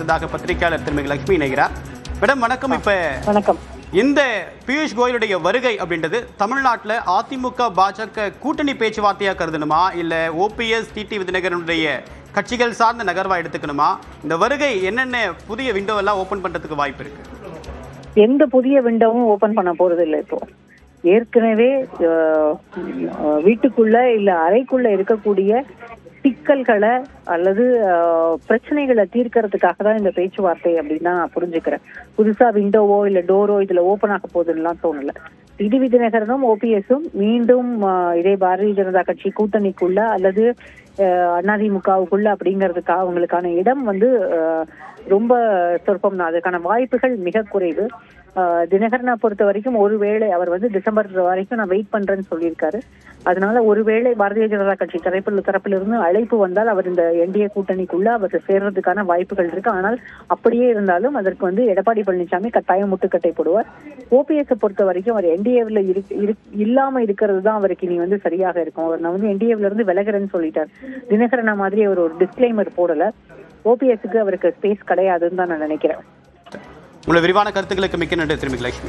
பத்திரிகையாளர் திருமதி லட்சுமி இணைகிறார். மேடம் வணக்கம். இப்ப வணக்கம். இந்த பியூஷ் கோயலுடைய வருகை அப்படின்றது தமிழ்நாட்டில் அதிமுக பாஜக கூட்டணி பேச்சுவார்த்தையா கருதணுமா, இல்ல ஓபிஎஸ் டிடி விதிநகரனுடைய கட்சிகள் சார்ந்த நகர்வா எடுத்துக்கணுமா? இந்த வருகை என்னென்ன புதிய விண்டோ எல்லாம் ஓபன் பண்றதுக்கு வாய்ப்பு இருக்கு? எந்த புதிய விண்டோவும் ஓபன் பண்ண போறது இல்லை. இப்போ ஏற்கனவே வீட்டுக்குள்ள இல்ல அறைக்குள்ள இருக்கக்கூடிய சிக்கல்களை அல்லது பிரச்சனைகளை தீர்க்கறதுக்காக தான் இந்த பேச்சுவார்த்தை அப்படின்னு நான் புரிஞ்சுக்கிறேன். புதுசா விண்டோவோ இல்ல டோரோ இதுல ஓபன் ஆக போகுதுன்னு தோணல. டிடி விதிநகரனும் ஓபிஎஸும் மீண்டும் இதே பாரதிய ஜனதா கட்சி கூட்டணிக்குள்ள அல்லது அதிமுகவுக்குள்ள அப்படிங்கிறதுக்காக அவங்களுக்கான இடம் ரொம்ப சொற்பம் தான். அதுக்கான வாய்ப்புகள் மிக குறைவு. தினகரனை பொறுத்த வரைக்கும் ஒருவேளை அவர் டிசம்பர் வரைக்கும் நான் வெயிட் பண்றேன்னு சொல்லியிருக்காரு. அதனால ஒருவேளை பாரதிய ஜனதா கட்சி தரப்பிலிருந்து அழைப்பு வந்தால் அவர் இந்த என்டிஏ கூட்டணிக்குள்ள அவர் சேர்றதுக்கான வாய்ப்புகள் இருக்கு. ஆனால் அப்படியே இருந்தாலும் அதற்கு எடப்பாடி பழனிசாமி கட்டாயம் முட்டுக்கட்டை போடுவார். ஓபிஎஸ் பொறுத்த வரைக்கும் அவர் என்டிஏவில் இல்லாம இருக்கிறது தான் அவருக்கு இனி சரியாக இருக்கும். அவர் நான் என்டிஏவில இருந்து விலகிறேன்னு சொல்லிட்டார். தினகரனா மாதிரி அவர் ஒரு டிஸ்க்ளைமர் போடல. ஓபிஎஸ்க்கு அவருக்கு ஸ்பேஸ் கிடையாதுன்னு தான் நான் நினைக்கிறேன். உங்களை விரிவான கருத்துக்களுக்கு மிக்க நன்றி திருமதி லட்சுமி.